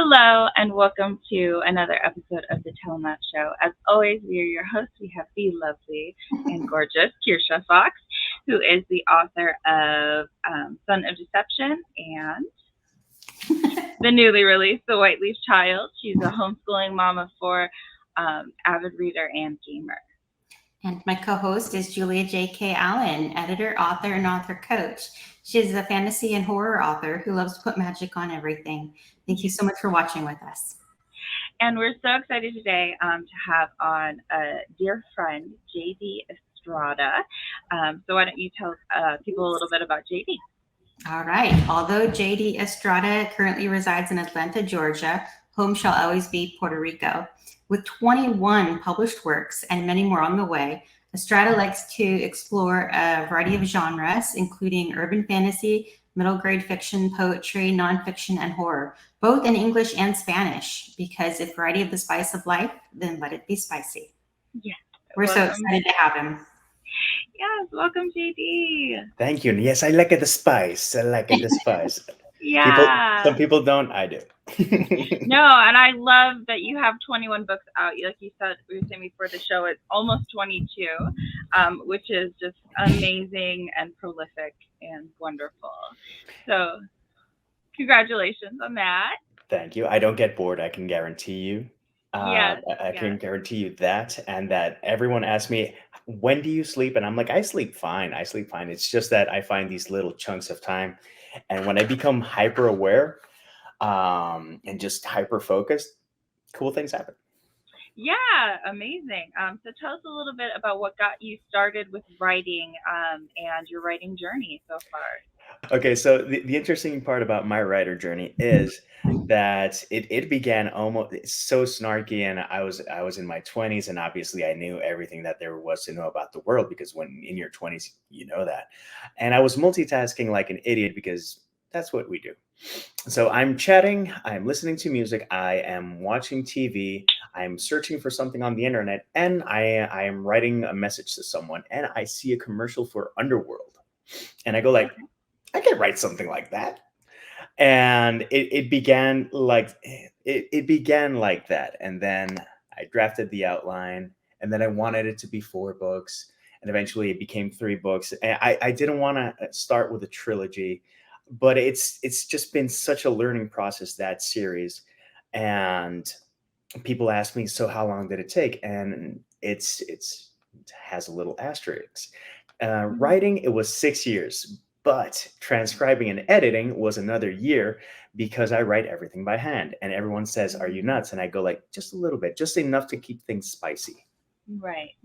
Hello and welcome to another episode of the Telemat Show. As always, we are your hosts. We have the lovely and gorgeous Kirsha Fox, who is the author of Son of Deception and the newly released The White Leaf Child. She's a homeschooling mama for avid reader and gamer. And my co-host is Julia J.K. Allen, editor, author, and author coach. She's a fantasy and horror author who loves to put magic on everything. Thank you so much for watching with us. And we're so excited today to have on a dear friend, JD Estrada. So why don't you tell people a little bit about JD? All right. Although JD Estrada currently resides in Atlanta, Georgia, home shall always be Puerto Rico. With 21 published works and many more on the way, Estrada likes to explore a variety of genres, including urban fantasy, middle grade fiction, poetry, nonfiction, and horror, both in English and Spanish, because if variety of the spice of life, then let it be spicy. Yeah. We're so excited to have him. Yes, welcome, JD. Thank you. Yes, I like it, the spice. I like it, the spice. Yeah. Some people don't. I do. No, and I love that you have 21 books out. Like you said, we were saying before the show, it's almost 22, which is just amazing and prolific and wonderful. So, congratulations on that. Thank you. I don't get bored. I can guarantee you. Yes, I can guarantee you that, and that everyone asks me, when do you sleep? And I'm like, I sleep fine. I sleep fine. It's just that I find these little chunks of time. And when I become hyper aware and just hyper focused, cool things happen. Yeah, amazing. So tell us a little bit about what got you started with writing and your writing journey so far. Okay, so the interesting part about my writer journey is that it began almost so snarky, and I was in my 20s, and obviously I knew everything that there was to know about the world, because when in your 20s you know that, and I was multitasking like an idiot because that's what we do. So I'm chatting, I'm listening to music, I am watching TV, I'm searching for something on the internet, and I am writing a message to someone, and I see a commercial for Underworld, and I go like, I can write something like that. And it began like it began like that. And then I drafted the outline, and then I wanted it to be 4 books, and eventually it became 3 books. And I didn't want to start with a trilogy, but it's just been such a learning process, that series. And people ask me, so how long did it take? And it has a little asterisk. Writing, it was 6 years. But transcribing and editing was another year, because I write everything by hand. And everyone says, are you nuts? And I go like, just a little bit, just enough to keep things spicy. Right.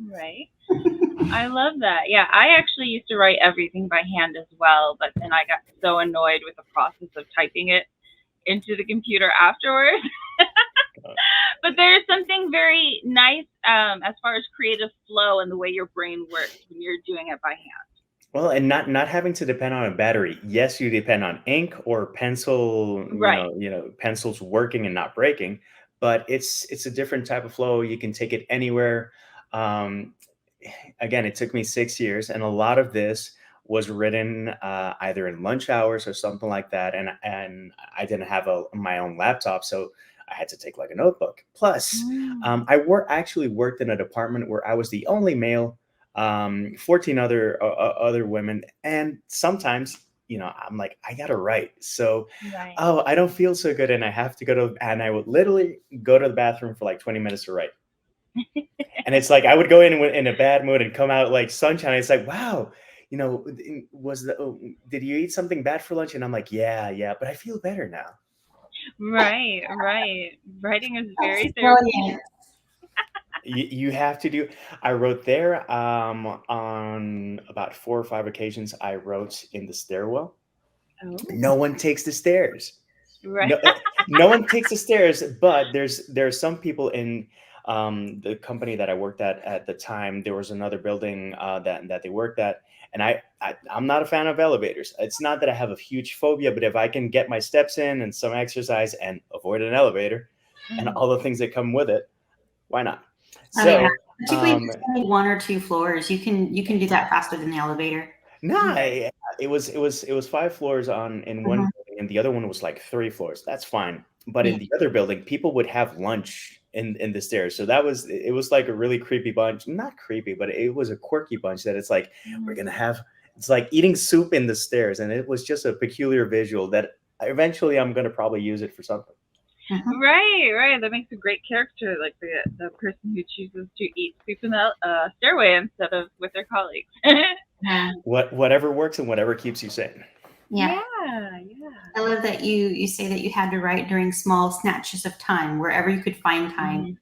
I love that. Yeah, I actually used to write everything by hand as well, but then I got so annoyed with the process of typing it into the computer afterwards. But there's something very nice as far as creative flow and the way your brain works when you're doing it by hand. Well, and not having to depend on a battery. Yes, you depend on ink or pencil, Right. Pencils working and not breaking, but it's a different type of flow. You can take it anywhere. Um, Again, it took me 6 years, and a lot of this was written either in lunch hours or something like that. And I didn't have my own laptop, so I had to take like a notebook. Plus, I actually worked in a department where I was the only male, 14 other women, and sometimes I'm like, I gotta write. So Right. oh, I don't feel so good, and I have to and I would literally go to the bathroom for like 20 minutes to write. And it's like I would go in a bad mood and come out like sunshine. It's like, wow, did you eat something bad for lunch? And I'm like, yeah, but I feel better now. Right. Writing is very That's therapeutic. brilliant. You have to do. I wrote there on about 4 or 5 occasions. I wrote in the stairwell. Oh. No one takes the stairs. Right. No one takes the stairs. But there are some people in the company that I worked at the time. There was another building that they worked at, and I'm not a fan of elevators. It's not that I have a huge phobia, but if I can get my steps in and some exercise and avoid an elevator and all the things that come with it, why not? So, particularly if it's only 1 or 2 floors, you can do that faster than the elevator. No, it was 5 floors in one building, and the other one was like 3 floors. That's fine. But Yeah. in the other building, people would have lunch in the stairs. So that was it was like a really creepy bunch. Not creepy, but it was a quirky bunch that it's like we're gonna Mm. have it's like eating soup in the stairs, and it was just a peculiar visual that eventually I'm gonna probably use it for something. Mhm. Right, right. That makes a great character, like the person who chooses to eat soup in the stairway instead of with their colleagues. Yeah. Whatever works and whatever keeps you sane. Yeah. Yeah, yeah. I love that you say that you had to write during small snatches of time, wherever you could find time. Mhm.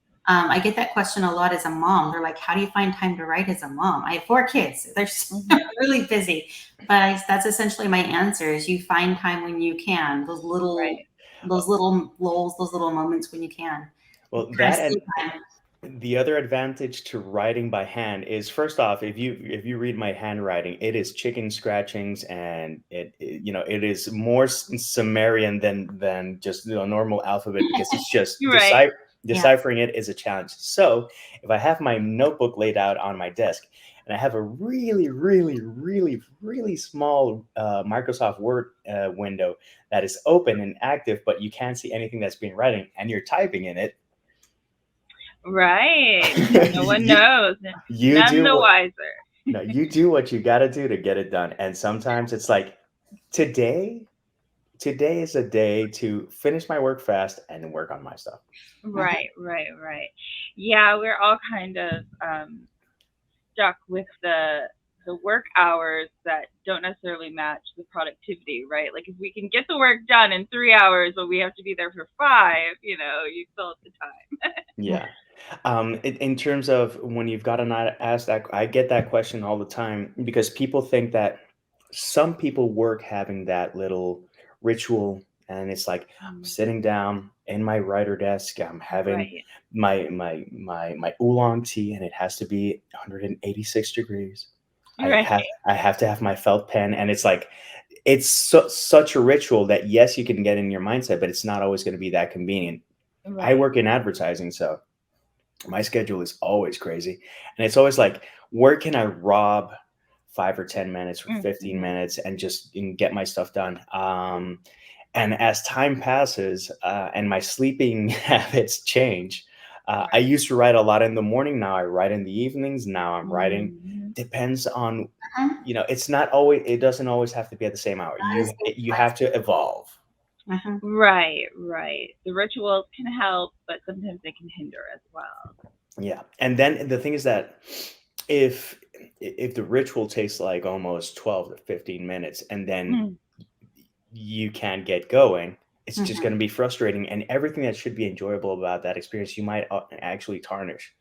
I get that question a lot as a mom. They're like, "How do you find time to write as a mom?" I have 4 kids; they're Mhm. really busy. But that's essentially my answer: is you find time when you can. Right. Those little lulls, those little moments when you can. Well, Try to that save and time. the other advantage to writing by hand is first off, if you read my handwriting, it is chicken scratchings, and it is more Sumerian than just the normal alphabet because it's just Right. Yeah. deciphering it is a challenge. So if I have my notebook laid out on my desk and I have a really, really, really, really small Microsoft Word window that is open and active, but you can't see anything that's being writing, and you're typing in it, Right. And no one you knows. you None do the what wiser. no, you do what you got to do to get it done. And sometimes it's like today, today is a day to finish my work fast and then work on my stuff. Mhm. Right, right, right. Yeah, we're all kind of stuck with the work hours that don't necessarily match the productivity, right? Like if we can get the work done in 3 hours, but we have to be there for five, you still have the time. Yeah. In terms of when you've gotten asked that, I get that question all the time because people think that some people work having that little ritual, and it's like I'm Mm, sitting down in my writer desk, I'm having right, my oolong tea, and it has to be 186 degrees. right, I have to have my felt pen, and it's like it's such a ritual that yes, you can get in your mindset, but it's not always going to be that convenient. I right. work in advertising, so my schedule is always crazy, and it's always like, where can I rob 5 or 10 minutes or 15 Mm-hmm. minutes and just get my stuff done? And as time passes and my sleeping habits change, I Right. used to write a lot in the morning. Now I write in the evenings. Now I'm writing. Mm-hmm. Depends on, Mhm. it's not always. It doesn't always have to be at the same hour. That is You have to evolve. Mhm. Right, right. The rituals can help, but sometimes they can hinder as well. Yeah, and then the thing is that if if the ritual takes like almost 12 to 15 minutes and then Mm, you can't get going, it's just Mhm. going to be frustrating, and everything that should be enjoyable about that experience you might actually tarnish.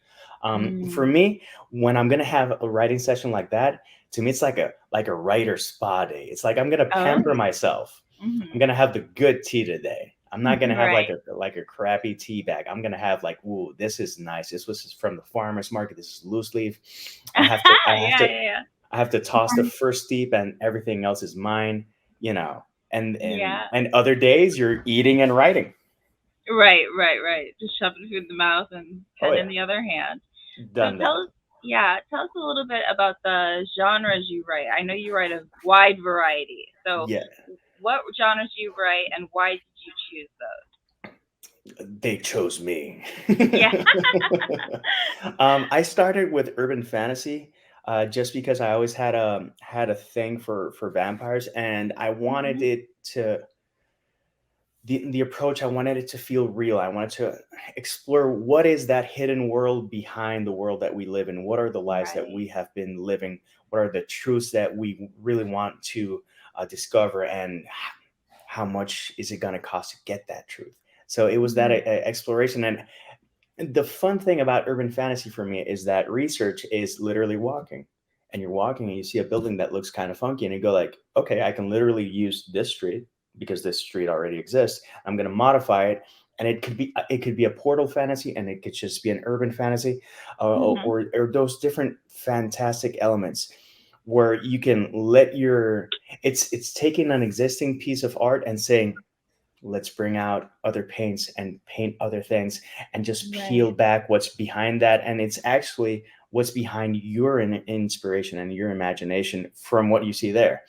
For mm. me, when I'm going to have a writing session like that, to me it's like a writer spa day. It's like I'm going to Oh, pamper myself. I'm hmm. going to have the good tea today. I'm not going to have Right. like a crappy tea bag. I'm going to have like, ooh, this is nice. This was from the farmer's market. This is loose leaf. Yeah, yeah, I have to toss the first steep, and everything else is mine, you know. yeah. And other days you're eating and writing. Right, right, right. Just shoving food in the mouth and Oh pen in yeah, the other hand. So done that. tell us a little bit about the genres you write. I know you write a wide variety. So Yeah, what genres do you write, and why did you choose those? they chose me. Yeah. I started with urban fantasy, just because I always had a thing for vampires, and I wanted Hmm. it to the approach. I wanted it to feel real. I wanted to explore what is that hidden world behind the world that we live in. What are the lies that Right. we have been living? What are the truths that we really want to discover? And how much is it going to cost to get that truth? So it was that Hmm. exploration. And the fun thing about urban fantasy for me is that research is literally walking, and you're walking and you see a building that looks kind of funky, and you go like, okay, I can literally use this street because this street already exists. I'm going to modify it, and it could be a portal fantasy, and it could just be an urban fantasy, Hmm. or those different fantastic elements where you can let your it's taking an existing piece of art and saying, let's bring out other paints and paint other things and just peel Right. back what's behind that, and it's actually what's behind your inspiration and your imagination from what you see there.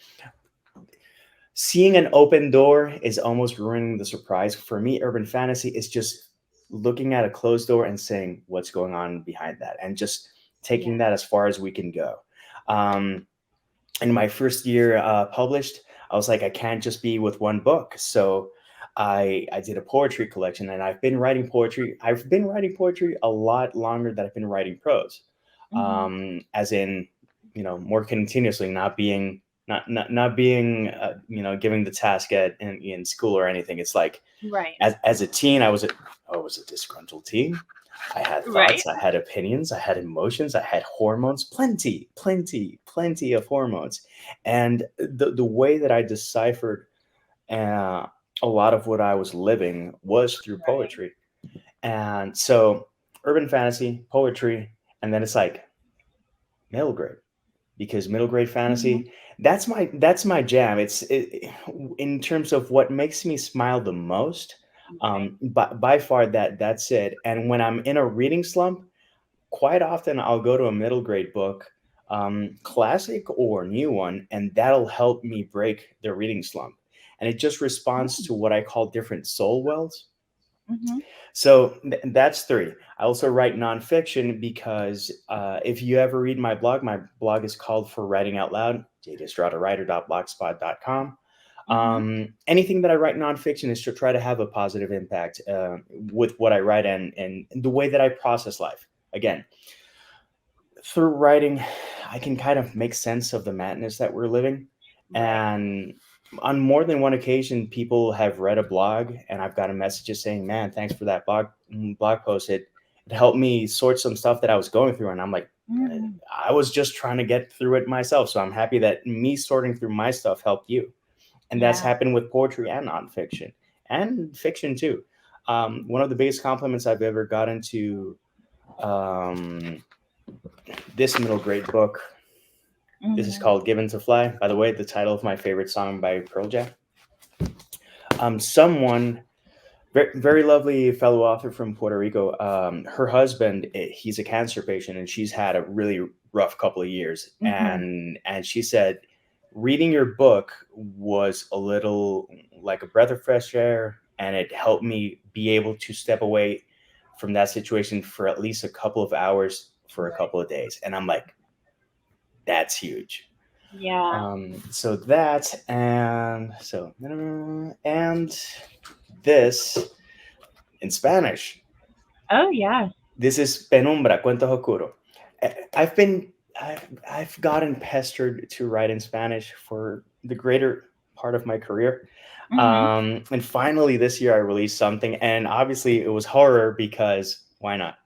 seeing an open door is almost ruining the surprise. For me, urban fantasy is just looking at a closed door and saying what's going on behind that, and just taking Yeah. that as far as we can go. Um, in my first year published, I was like, I can't just be with one book. So I did a poetry collection, and I've been writing poetry. I've been writing poetry a lot longer than I've been writing prose, Mhm. as in, more continuously, not being giving the task in school or anything. It's like, Right. as a teen, I was a disgruntled teen. I had Right. thoughts, I had opinions, I had emotions, I had hormones, plenty of hormones. And the way that I deciphered uh, a lot of what I was living was through Right. poetry. And so, urban fantasy, poetry, and then it's like middle grade, because middle grade Mhm. fantasy, that's my jam. In terms of what makes me smile the most. Right. By far, that's it. And when I'm in a reading slump, quite often I'll go to a middle grade book, classic or new one, and that'll help me break the reading slump. And it just responds Mm. to what I call different soul wells. Mhm. So that's three. I also write nonfiction because if you ever read my blog is called For Writing Out Loud, jdestrada.blogspot.com. Mhm. Anything that I write nonfiction is to try to have a positive impact with what I write, and the way that I process life. Again, through writing, I can kind of make sense of the madness that we're living. Right. And on more than one occasion, people have read a blog, and I've gotten messages saying, "Man, thanks for that blog post. It helped me sort some stuff that I was going through." And I'm like, Mhm. I was just trying to get through it myself. So I'm happy that me sorting through my stuff helped you. And that's Yeah. happened with poetry and nonfiction and fiction too. One of the biggest compliments I've ever gotten to um, this middle grade book. This is Mhm. called Given to Fly. By the way, the title of my favorite song by Pearl Jam. Someone, very lovely fellow author from Puerto Rico, her husband, he's a cancer patient, and she's had a really rough couple of years. Mhm. And she said, reading your book was a little like a breath of fresh air, and it helped me be able to step away from that situation for at least a couple of hours for a Right. couple of days. And I'm like, that's huge. Yeah. So that, and this in Spanish. Oh yeah. This is Penumbra, Cuentos Oscuros. I've been I've gotten pestered to write in Spanish for the greater part of my career. Mhm. And finally this year I released something, and obviously it was horror, because why not?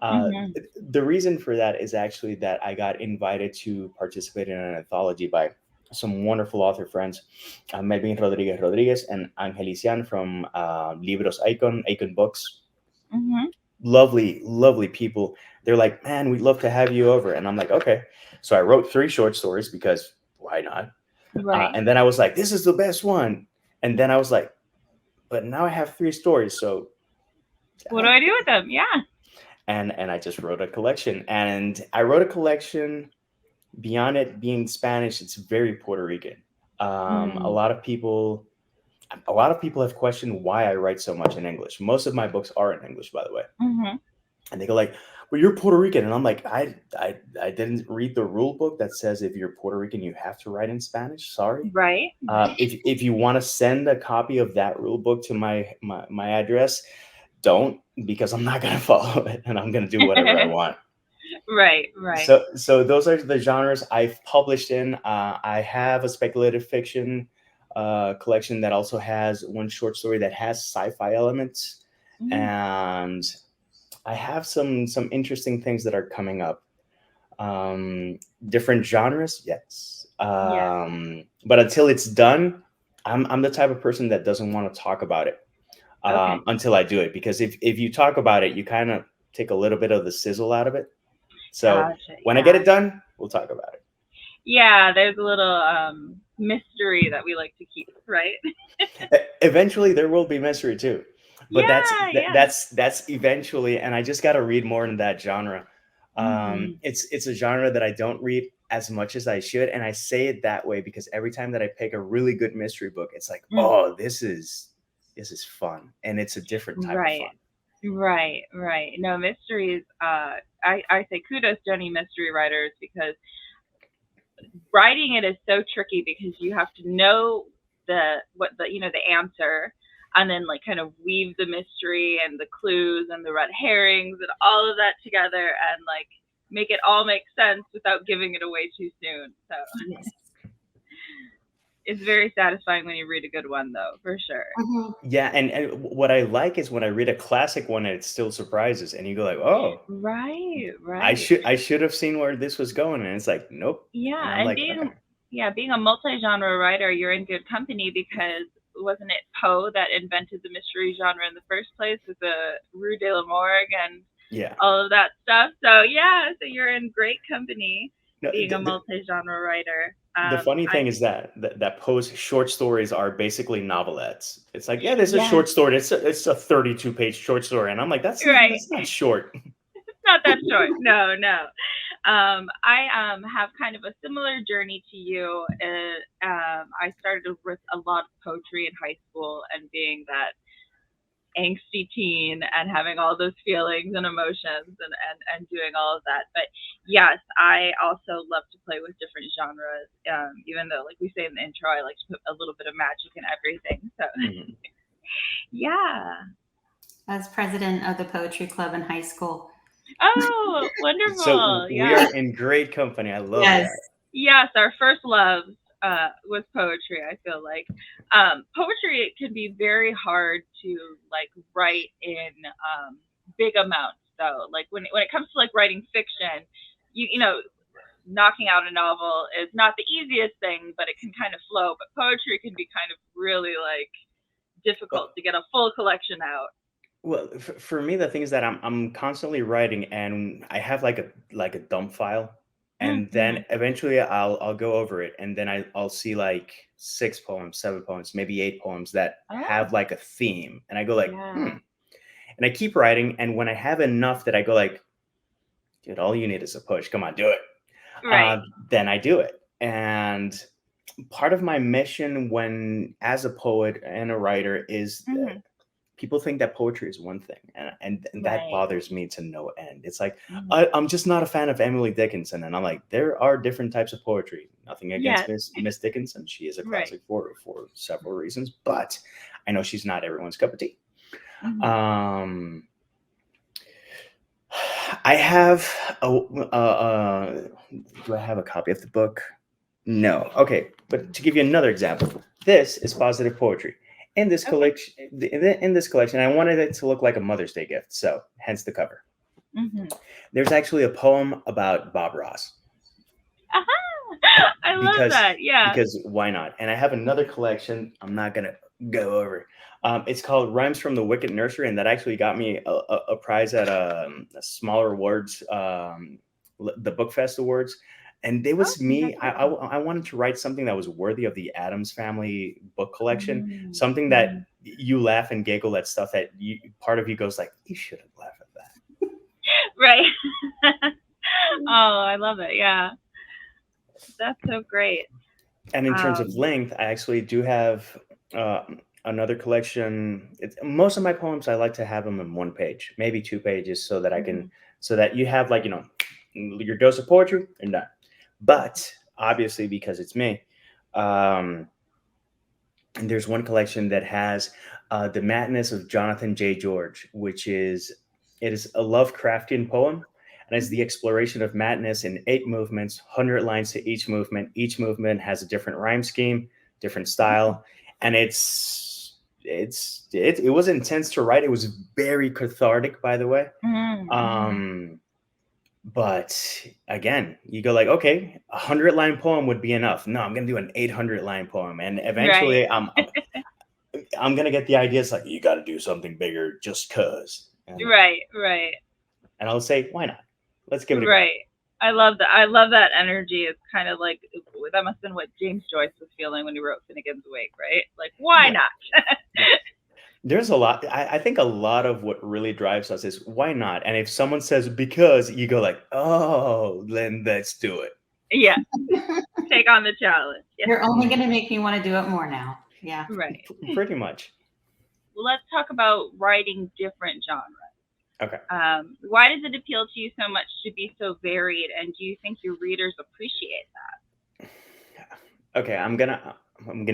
Uh, Mhm. the reason for that is actually that I got invited to participate in an anthology by some wonderful author friends, Melvin Rodriguez and Angelician from Libros Icon Books. Mhm. Lovely people. They're like, man, we'd love to have you over. And I'm like, okay. So I wrote three short stories, because why not? Right. And then I was like, this is the best one. And then I was like, but now I have three stories. So What do I do with them? Yeah. and I just wrote a collection. And I wrote a collection. Beyond it being Spanish, it's very Puerto Rican. Um, a Mm. lot of people, a lot of people have questioned why I write so much in English. Most of my books are in English, by the way. Mhm. And they go like, "Well, you're Puerto Rican," and I'm like, I didn't read the rule book that says if you're Puerto Rican, you have to write in Spanish. Sorry. Right. If you want to send a copy of that rule book to my address, don't, because I'm not gonna follow it, and I'm gonna do whatever I want. Right. Right. So those are the genres I've published in. I have a speculative fiction collection that also has one short story that has sci-fi elements, Mhm. and I have some interesting things that are coming up. Different genres, yes. Yeah. But until it's done, I'm the type of person that doesn't want to talk about it Okay. until I do it, because if you talk about it, you kind of take a little bit of the sizzle out of it. So Gotcha. when I get Yeah. it done, we'll talk about it. Yeah. There's a little mystery that we like to keep. Right. Eventually, there will be mystery too, but Yeah. Yeah. that's eventually, and I just got to read more in that genre. Mhm. It's a genre that I don't read as much as I should. And I say it that way because every time that I pick a really good mystery book, it's like, Mm. oh, this is fun, and it's a different type of fun. Right. Right. No, mysteries, I say kudos to any mystery writers because writing it is so tricky because you have to know the answer, and then like kind of weave the mystery and the clues and the red herrings and all of that together and like make it all make sense without giving it away too soon. So Yes. it's very satisfying when you read a good one, though, for sure. Yeah, and what I like is when I read a classic one and it still surprises, and you go like, oh, Right. I should have seen where this was going, and it's like, nope, Yeah, and I'm and like, okay. being a multi-genre writer, you're in good company because wasn't it Poe that invented the mystery genre in the first place with the Rue de la Morgue and Yeah. all of that stuff? So yeah, so you're in great company No, being a multi-genre writer. the funny I thing is that Poe's short stories are basically novelettes. It's like, yeah, there's a Yeah, short story. It's a 32-page short story, and I'm like, right. that's not short. It's not that short. No, no. I have kind of a similar journey to you. I started with a lot of poetry in high school and being that angsty teen and having all those feelings and emotions and doing all of that. But yes, I also love to play with different genres. Even though, like we say in the intro, I like to put a little bit of magic in everything. So Mhm. yeah. As president of the poetry club in high school. Oh, So wonderful. we Yeah. are in great company. I love Yes. that. Yes, our first love was poetry. I feel like poetry it can be very hard to like write in big amounts. Though, like when it comes to like writing fiction, you know knocking out a novel is not the easiest thing, but it can kind of flow. But poetry can be kind of really like Well, difficult to get a full collection out. well, for me, the thing is that I'm constantly writing, and I have like a dump file, and Mm-hmm. then eventually I'll go over it, and then I'll see like 6 poems, 7 poems, maybe 8 poems that Oh, have like a theme, and I go like, yeah. and I keep writing, and when I have enough that I go like, dude, all you need is a push. Come on, do it. Right. Then I do it, and part of my mission when as a poet and a writer is Mm-hmm. people think that poetry is one thing, and that Right. bothers me to no end. It's like Mm-hmm. I'm just not a fan of Emily Dickinson, and I'm like, there are different types of poetry. Nothing against Yes. Miss Dickinson. She is a Right. classic for several reasons, but I know she's not everyone's cup of tea. Mm-hmm. um I have do I have a copy of the book? No. Okay, but to give you another example, this is positive poetry. In this Okay. collection, I wanted it to look like a Mother's Day gift, so hence the cover. Mm-hmm. There's actually a poem about Bob Ross I love because that. Yeah. why not? And I have another collection. I'm not gonna go over. It's called Rhymes from the Wicked Nursery, and that actually got me a prize at a smaller awards, the Book Fest Awards. And it Oh, was me. congratulations. I wanted to write something that was worthy of the Adams Family book collection, something Mm-hmm. that you laugh and giggle at stuff that part of you goes like, you shouldn't laugh at that. Right. Oh, I love it. Yeah. That's so great. And in terms of Um, length, I actually do have uh, another collection. Most of my poems, I like to have them in one page, maybe 2 pages, so that I mhm. can, so that you have like, your dose of poetry and done. But obviously, because it's me, um, and there's one collection that has The Madness of Jonathan J. George, which it is a Lovecraftian poem, and it's the Mhm. exploration of madness in 8 movements, 100 lines to each movement. Each movement has a different rhyme scheme, different Oh. style, and it was intense to write. It was very cathartic, by the way. Mm-hmm. Um, but again, you go like, okay, 100 line poem would be enough. No, I'm gonna do an 800 line poem, and Right. eventually, I'm gonna get the idea. It's like you got to do something bigger, just cause, Right. Right. and I'll say, why not? Let's give it a go. Right. I love that. I love that energy. It's kind of like that must have been what James Joyce was feeling when he wrote Finnegan's Wake, right? Like, why Yeah, not? yeah. There's a lot. I think a lot of what really drives us is why not? And if someone says because, you go like, oh, then let's do it. Yeah, take on the challenge. Yes, You're only going to make me want to do it more now. Yeah. right. Pretty much. Well, let's talk about writing different genres. Okay. Why does it appeal to you so much to be so varied, and do you think your readers appreciate Okay, I'm gonna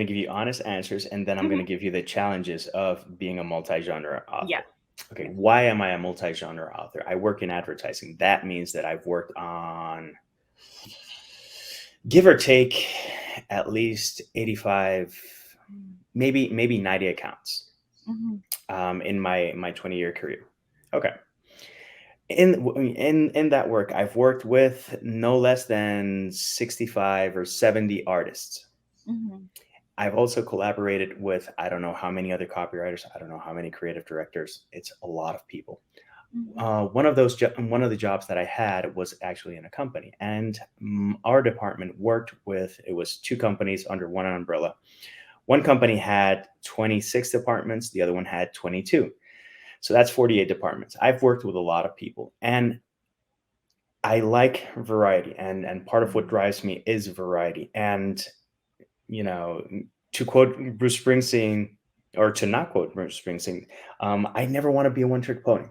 give you honest answers, and then that? I'm gonna give you the challenges of being a multi-genre Yes. author. Okay, Yes. why am I a multi-genre author? I work in advertising. That means that I've worked on, give or take, at least 85, maybe 90 accounts Mm-hmm. in my 20-year career. Okay. In that work, I've worked with no less than 65 or 70 artists. Mm-hmm. I've also collaborated with, I don't know how many other copywriters. I don't know how many creative directors. It's a lot of people. Mm-hmm. One of the jobs that I had was actually in a company, and our department worked with, it was two companies under one umbrella. One company had 26 departments, the other one had 22. So that's 48 departments. I've worked with a lot of people, and I like variety, and part of what drives me is variety. And you know, to quote Bruce Springsteen, or to not quote Bruce Springsteen, I never want to be a one trick pony.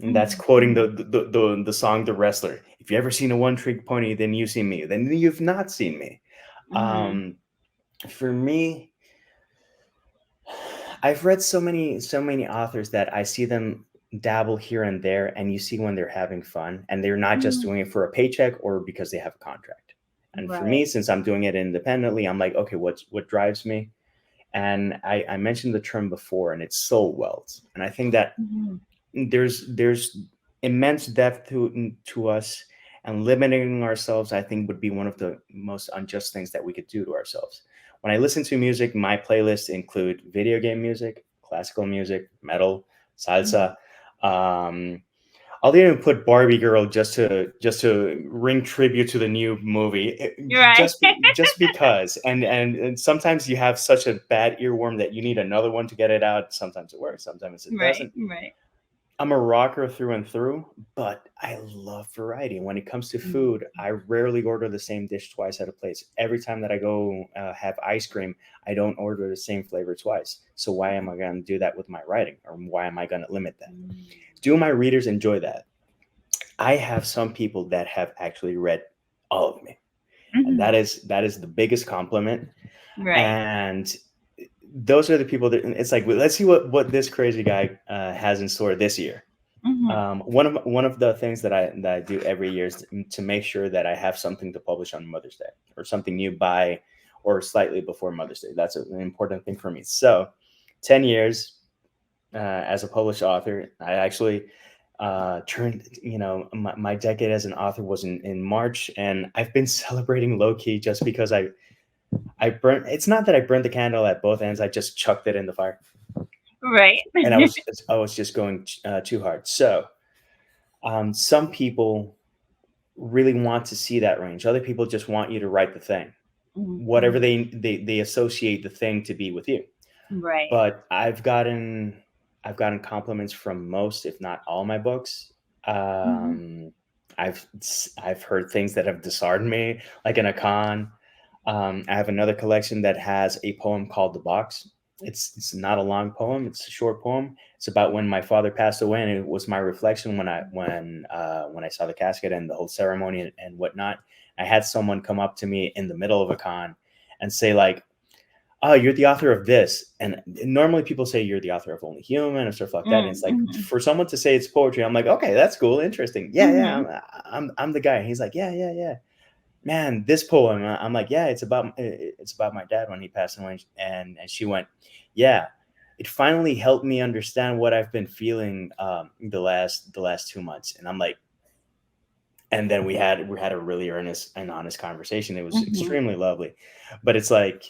And that's quoting Mm-hmm. the song "The Wrestler." If you ever seen a one trick pony, then you've seen me. Then you've not seen me. Mm-hmm. For me, I've read so many authors that I see them dabble here and there, and you see when they're having fun, and they're not just Mm-hmm. doing it for a paycheck or because they have a contract. And for Right. me, since I'm doing it independently, I'm like, okay, what drives me? And I mentioned the term before, and it's soul wealth. And I think that Mm-hmm. there's immense depth to us, and limiting ourselves, I think, would be one of the most unjust things that we could do to ourselves. When I listen to music, my playlists include video game music, classical music, metal, salsa. um, I'll even put Barbie Girl just to ring tribute to the new movie, You're right. just because. And sometimes you have such a bad earworm that you need another one to get it out. Sometimes it works, sometimes it Right. doesn't. Right. I'm a rocker through and through, but I love variety. When it comes to food, I rarely order the same dish twice at a place. Every time that I go have ice cream, I don't order the same flavor twice. So why am I going to do that with my writing, or why am I going to limit that? Do my readers enjoy that? I have some people that have actually read all of me, and Mm-hmm. that is the biggest compliment. Right. And those are the people that, it's like, well, let's see what this crazy guy has in store this year. Mm-hmm. One of the things that I do every year is to make sure that I have something to publish on Mother's Day, or something new by or slightly before Mother's Day. That's an important thing for me. So, 10 years as a published author, I actually turned, my decade as an author was in March, and I've been celebrating low key just because I burnt. It's not that I burned the candle at both ends. I just chucked it in the fire, Right. and I was just going too hard. So some people really want to see that range. Other people just want you to write the thing, Mm-hmm. whatever they associate the thing to be with you. Right. But I've gotten compliments from most, if not all, my books. Mm-hmm. Um, I've I've heard things that have disheartened me, like in a con. I have another collection that has a poem called "The Box." It's not a long poem; it's a short poem. It's about when my father passed away, and it was my reflection when I saw the casket and the whole ceremony and whatnot. I had someone come up to me in the middle of a con and say, like, "Oh, you're the author of this." And normally people say you're the author of Only Human and stuff like that. And it's like, Mm-hmm. for someone to say it's poetry, I'm like, okay, that's cool, interesting. Yeah, yeah, Mm-hmm. I'm the guy. And he's like, yeah, yeah, yeah. Man, this poem. I'm like, yeah, it's about my dad when he passed away. And she went, yeah. It finally helped me understand what I've been feeling the last 2 months. And I'm like, and then we had a really earnest and honest conversation. It was Mm-hmm. extremely lovely. But it's like,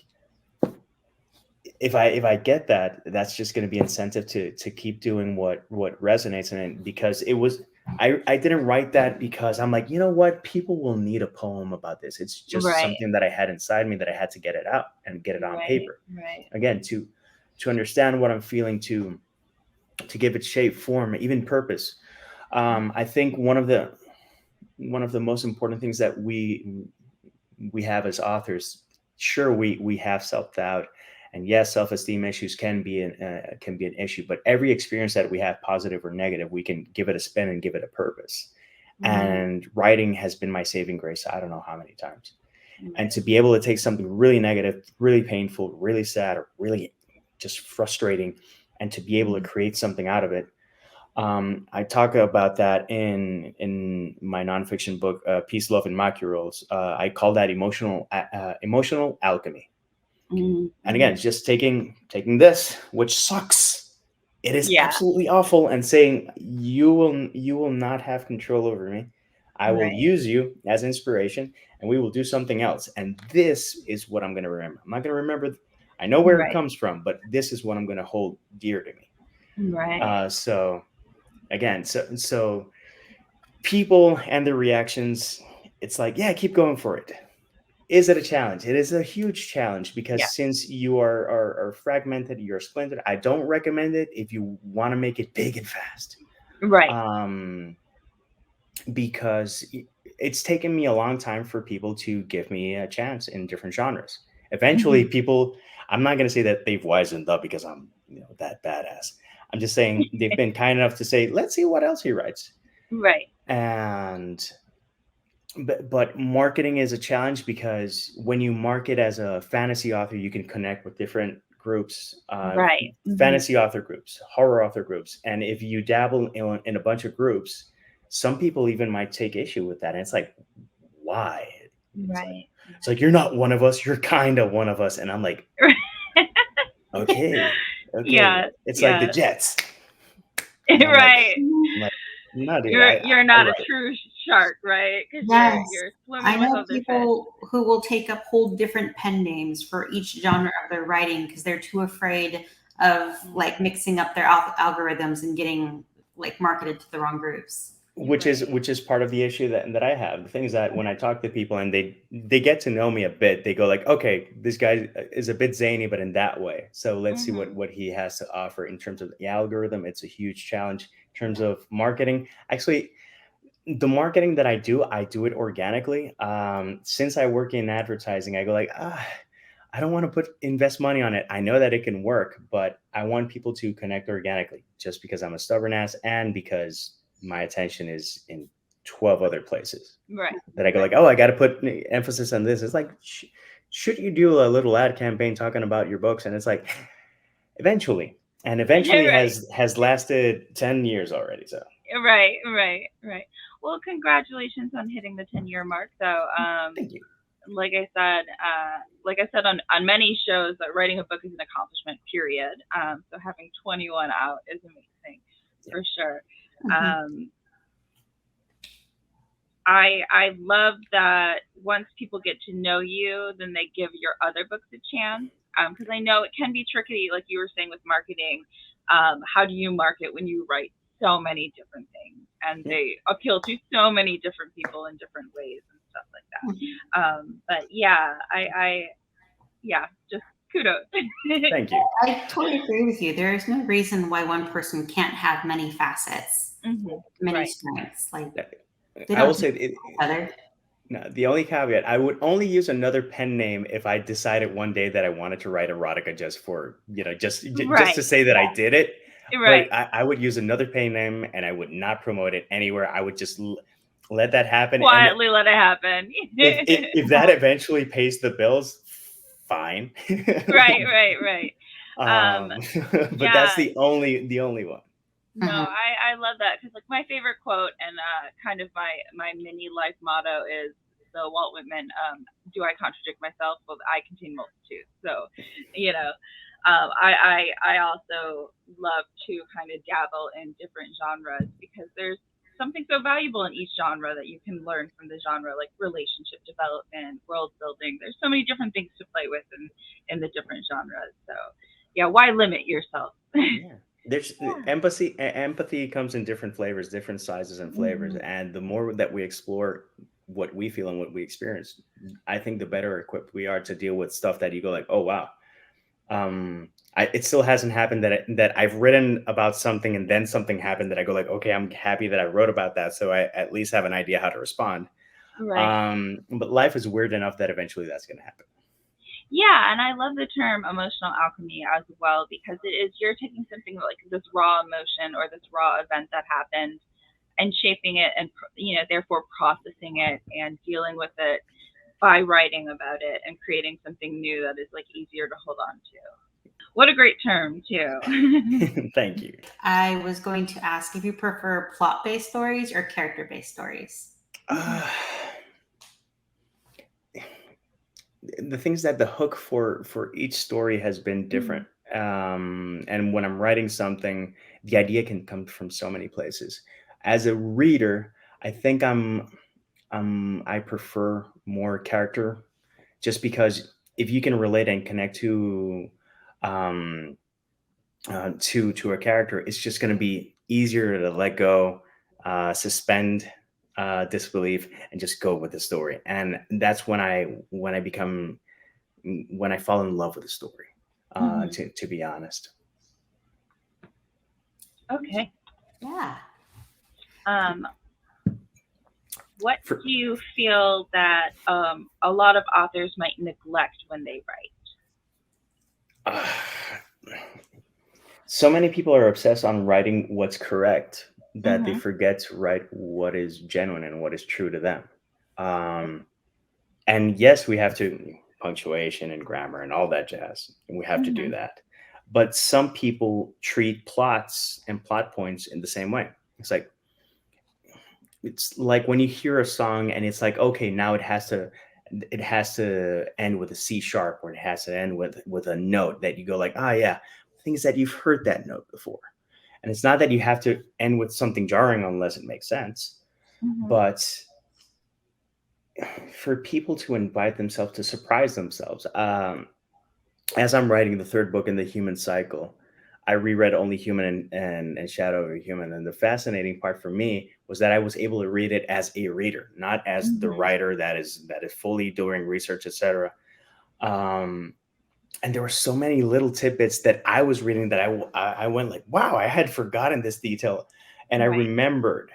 if I get that, that's just going to be incentive to keep doing what resonates. And because it was, I didn't write that because I'm like, you know what, people will need a poem about this. It's just Right. something that I had inside me that I had to get it out and get it on Right. paper. Right. Again, to understand what I'm feeling, to give it shape, form, even purpose. I think one of the most important things that we have as authors, sure, we have self-doubt, and yes, self-esteem issues can be an issue, but every experience that we have, positive or negative, we can give it a spin and give it a purpose. And writing has been my saving grace, I don't know how many times. And to be able to take something really negative, really painful, really sad, or really just frustrating, and to be able to create something out of it. I talk about that in my nonfiction book, Peace, Love, and Mackerels. I call that emotional alchemy. And again, it's just taking this, which sucks. It is Yeah. absolutely awful, and saying you will not have control over me. I will Right. use you as inspiration, and we will do something else. And this is what I'm going to remember. I'm not going to remember. I know where it Right. comes from, but this is what I'm going to hold dear to me. Right. So again, so people and their reactions, it's like, yeah, keep going for it. Is it a challenge? It is a huge challenge, because Yeah. since you are fragmented, you're splintered. I don't recommend it if you want to make it big and fast. Right. Because it's taken me a long time for people to give me a chance in different genres. Eventually, people, I'm not going to say that they've wisened up because I'm, that badass. I'm just saying they've been kind enough to say, let's see what else he writes. Right. And but marketing is a challenge, because when you market as a fantasy author, you can connect with different groups, Right. fantasy author groups, horror author groups. And if you dabble in a bunch of groups, some people even might take issue with that. And it's like, why? Right. It's like, you're not one of us. You're kind of one of us. And I'm like, okay. Yeah. It's like the Jets. Right. Like, no, dude, You're not a true shark, right? Because Yes. you're swimming I with know other fish. people who will take up whole different pen names for each genre of their writing because they're too afraid of like mixing up their algorithms and getting like marketed to the wrong groups. Which is part of the issue that I have. The thing is that when I talk to people and they get to know me a bit, they go like, okay, this guy is a bit zany, but in that way. So let's see what he has to offer in terms of the algorithm. It's a huge challenge in terms of marketing. Actually, the marketing that I do it organically. Since I work in advertising, I go like, I don't want to invest money on it. I know that it can work, but I want people to connect organically, just because I'm a stubborn ass and because my attention is in 12 other places. Right. That I go like, oh, I got to put emphasis on this. It's like, should you do a little ad campaign talking about your books? And it's like, eventually Right. has lasted 10 years already. So Right. Well, congratulations on hitting the 10-year mark. So, thank you. like I said on many shows, that writing a book is an accomplishment, period. So having 21 out is amazing, for sure. I love that once people get to know you, then they give your other books a chance. Because I know it can be tricky, like you were saying with marketing. How do you market when you write so many different things and they appeal to so many different people in different ways and stuff like that? But yeah, I just kudos. Thank you. I totally agree with you. There is no reason why one person can't have many facets, many strengths. Like they I will don't say each other. no, the only caveat, I would only use another pen name if I decided one day that I wanted to write erotica just for, just to say that I did it. Right. But I would use another pen name and I would not promote it anywhere. I would just let that happen. Quietly let it happen. If that eventually pays the bills, fine. Right. But Yeah. that's the only one. No, I love that, because like my favorite quote and kind of my mini life motto is the Walt Whitman, do I contradict myself? Well, I contain multitudes. So, I also love to kind of dabble in different genres, because there's something so valuable in each genre that you can learn from the genre, like relationship development, world building. There's so many different things to play with in the different genres. So, yeah, why limit yourself? Yeah. There's empathy comes in different flavors, different sizes and flavors. And the more that we explore what we feel and what we experience, I think the better equipped we are to deal with stuff that you go like, oh wow. It still hasn't happened that I've written about something and then something happened that I go like, okay, I'm happy that I wrote about that, so I at least have an idea how to respond. Right. But life is weird enough that eventually that's going to happen. Yeah, and I love the term emotional alchemy as well because it is you're taking something like this raw emotion or this raw event that happened and shaping it and therefore processing it and dealing with it by writing about it and creating something new that is like easier to hold on to. What a great term too. Thank you. I was going to ask if you prefer plot based stories or character based stories. Uh, the things that the hook for each story has been different. And when I'm writing something, the idea can come from so many places. As a reader, I think I prefer more character, just because if you can relate and connect um, to a character, it's just going to be easier to let go, suspend disbelief, and just go with the story. And that's when I fall in love with a story. Mhm. To be honest, Okay. Yeah. Um, what for do you feel that a lot of authors might neglect when they write? uh, so many people are obsessed on writing what's correct that they Mhm. forget to write what is genuine and what is true to them. Um, and yes, we have to punctuation and grammar and all that jazz. And we have to do Mhm. that. But some people treat plots and plot points in the same way. It's like when you hear a song and it's like, okay, now it has to end with a C sharp, or it has to end with a note that you go like, ah, yeah, things that you've heard that note before. And it's not that you have to end with something jarring unless it makes sense, Mhm. but for people to invite themselves to surprise themselves. As I'm writing the third book in the human cycle, I reread Only Human and Shadow of a Human. And the fascinating part for me was that I was able to read it as a reader, not as the Mhm. writer that is fully doing research, etc. Um, and there were so many little tidbits that I was reading that I went like, wow, I had forgotten this detail, and I Right. remembered.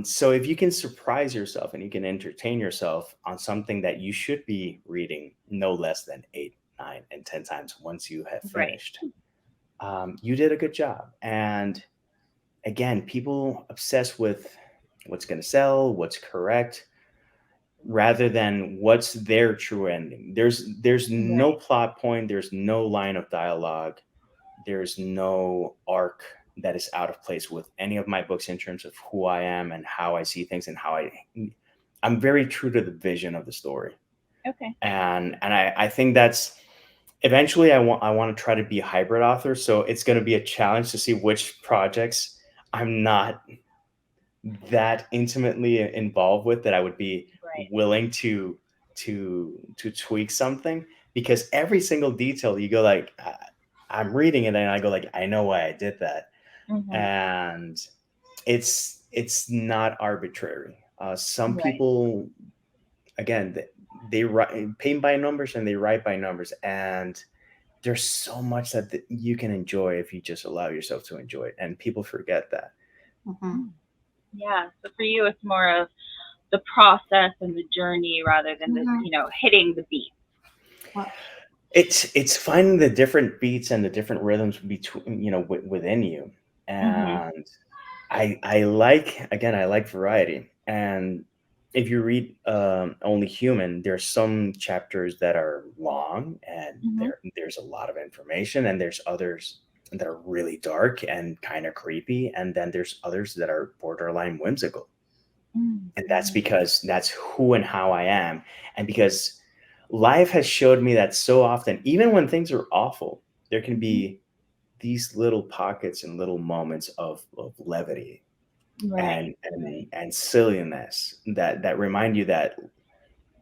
So if you can surprise yourself and you can entertain yourself on something that you should be reading no less than 8, 9, and 10 times once you have Right. finished, you did a good job. And again, people obsess with what's going to sell, what's correct, rather than what's their true ending. There's no Right. plot point, there's no line of dialogue, there's no arc that is out of place with any of my books in terms of who I am and how I see things and I'm very true to the vision of the story. Okay. And I think that's eventually I want to try to be a hybrid author. So it's going to be a challenge to see which projects I'm not that intimately involved with, that I would be Right. willing to tweak something, because every single detail you go like, I'm reading it and I go like, I know why I did that. Mhm. And it's not arbitrary. Some Right. people, again, they write paint by numbers and they write by numbers, and there's so much that you can enjoy if you just allow yourself to enjoy it, and people forget that. Mhm. Mm. Yeah. So for you, it's more of the process and the journey rather than the Mhm. hitting the beat. Well, It's finding the different beats and the different rhythms between, within you. Mhm. And I like variety. And if you read Only Human, there's some chapters that are long and Mhm. there's a lot of information, and there's others that are really dark and kind of creepy, and then there's others that are borderline whimsical. And that's Mhm. because that's who and how I am. And because life has showed me that so often, even when things are awful, there can Mhm. be these little pockets and little moments of levity Right. Right. and silliness that remind you that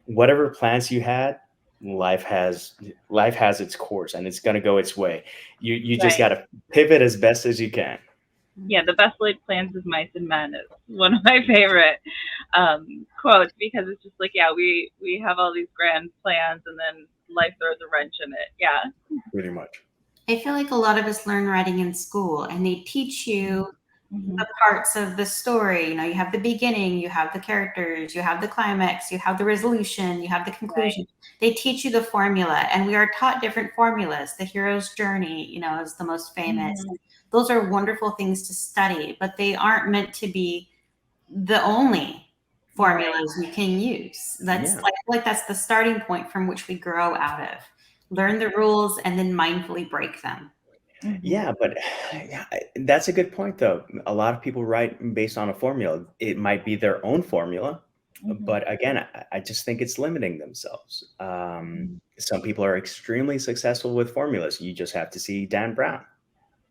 whatever plans you had, life has life has its course and it's going to go its way. You just Right. got to pivot as best as you can. Yeah, the best laid plans of mice and men is one of my favorite quotes because it's just like, yeah, we have all these grand plans and then life throws a wrench in it. Yeah. Pretty much. I feel like a lot of us learn writing in school and they teach you Hmm. the parts of the story. You know, you have the beginning, you have the characters, you have the climax, you have the resolution, you have the Right. conclusion. They teach you the formula, and we are taught different formulas. The hero's journey, you know, is the most famous. Hmm. Those are wonderful things to study, but they aren't meant to be the only Right. formulas we can use. That's Yeah. like that's the starting point from which we grow out of. Learn the rules and then mindfully break them. Hmm. Yeah, but yeah, that's a good point, though. A lot of people write based on a formula. It might be their own formula, Hmm. but again, I just think it's limiting themselves. Some people are extremely successful with formulas. You just have to see Dan Brown.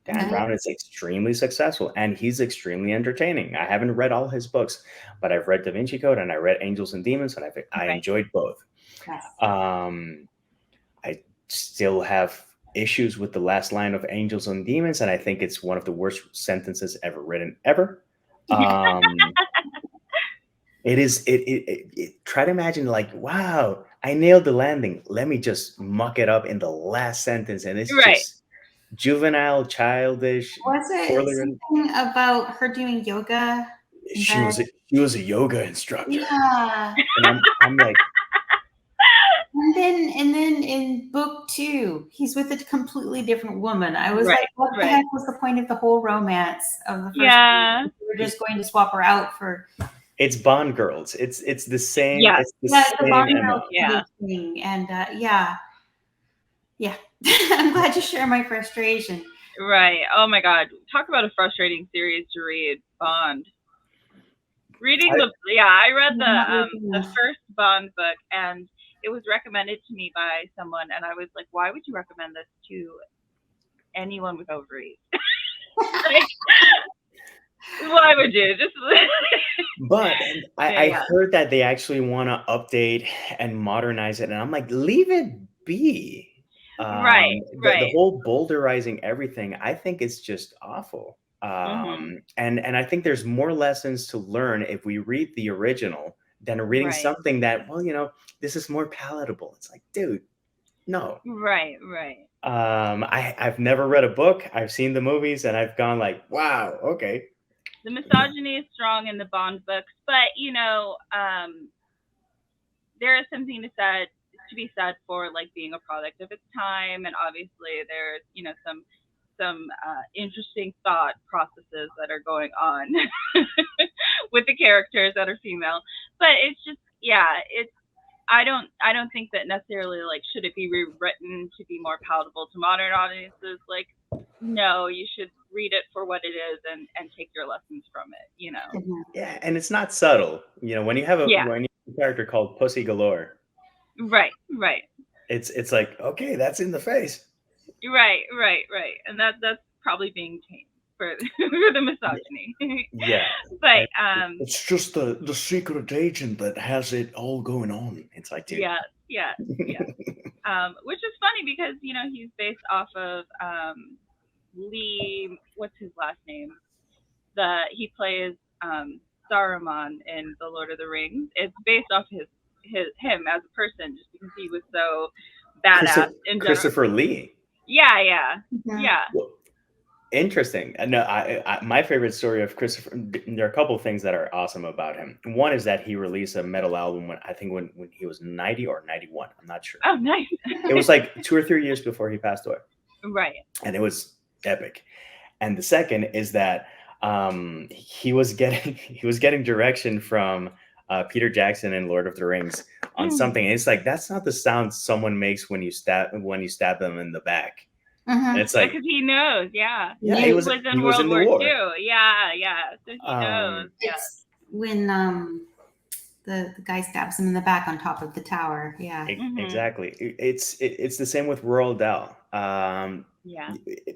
Dan Yeah. Brown is extremely successful and he's extremely entertaining. I haven't read all his books, but I've read Da Vinci Code and I read Angels and Demons, and I Right. enjoyed both. Yes. Um, I still have issues with the last line of Angels and Demons, and I think it's one of the worst sentences ever written ever. Um, it is. Try to imagine, like, wow, I nailed the landing. Let me just muck it up in the last sentence, and it's Right. just juvenile, childish, Was it poorly written. something about her doing yoga in She bed? was she was a yoga instructor, Yeah. and I'm like, And then in book two, he's with a completely different woman. I was like, Right. what the Right. heck was the point of the whole romance of the first Yeah. one? We were just going to swap her out for it's Bond girls. It's the same. Yes. It's the yeah, it's a same Bond mo. girl kind Yeah. of thing. And yeah, yeah. I'm glad you share my frustration. Right. Oh my God. Talk about a frustrating series to read. Bond. Reading I, the yeah, I read I'm not reading the this. first Bond book, and it was recommended to me by someone, and I was like, why would you recommend this to anyone with ovaries? Like, why would you just? but Yeah. I Yeah. heard that they actually want to update and modernize it, and I'm like, leave it be. Right. The Right. whole boulderizing everything, I think it's just awful. Mhm. And I think there's more lessons to learn if we read the original than reading Right. something that, well, this is more palatable. It's like, dude, no. Right. Right. I've never read a book. I've seen the movies, and I've gone like, wow, okay. The misogyny is strong in the Bond books, but there is something to be said for like being a product of its time, and obviously there's some interesting thought processes that are going on with the characters that are female. But it's just yeah, it's I don't think that necessarily like should it be rewritten to be more palatable to modern audiences. Like no, you should read it for what it is and take your lessons from it. Yeah, and it's not subtle. When you have a Yeah. when you have a character called Pussy Galore, Right. Right. it's like, okay, that's in the face. Right, right, right. And that's probably being tamed for for the Yeah, misogyny. yeah. But And it's just the secret agent that has it all going on. It's like, dude. yeah, yeah, yeah. Which is funny because he's based off of Lee. What's his last name? He plays Saruman in The Lord of the Rings. It's based off him as a person, just because he was so badass in general. Christopher Lee. Yeah, yeah, Mhm. yeah. Well, interesting. No, my favorite story of Christopher. There are a couple of things that are awesome about him. One is that he released a metal album when he was 90 or 91. I'm not sure. Oh, nice. It was like 2 or 3 years before he passed away, Right. and it was epic. And the second is that he was getting he was getting direction from Peter Jackson in Lord of the Rings on Mm. something. And it's like, that's not the sound someone makes when you stab them in the back. And Mhm. it's Yeah, like, because he knows. Yeah, yeah, he he was was in he was World in the War war. II. Yeah, yeah. So he knows. Um, Yeah. It's when the guy stabs him in the back on top of the tower. Yeah. Mhm. exactly. It's the same with Roald Dahl. Yeah.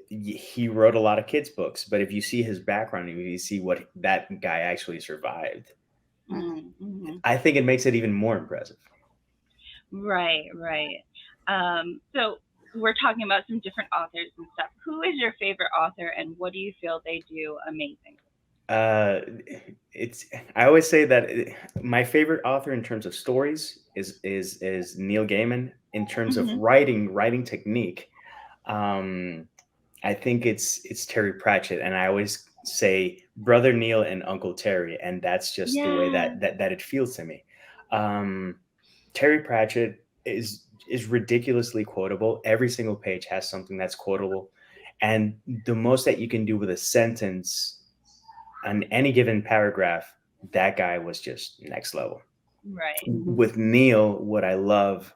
He wrote a lot of kids books, but if you see his background, if you see what that guy actually survived, Mhm. Mhm. I think it makes it even more impressive. Right. Right. So we're talking about some different authors and stuff. Who is your favorite author, and what do you feel they do amazing? Uh, it's I always say that my favorite author in terms of stories is Neil Gaiman. In terms of Mhm. writing technique, I think it's Terry Pratchett, and I always say Brother Neil and Uncle Terry, and that's just the way Yeah. that it feels to me. Um, Terry Pratchett is ridiculously quotable. Every single page has something that's quotable, and the most that you can do with a sentence on any given paragraph, that guy was just next level. Right. Mhm. With Neil, what I love,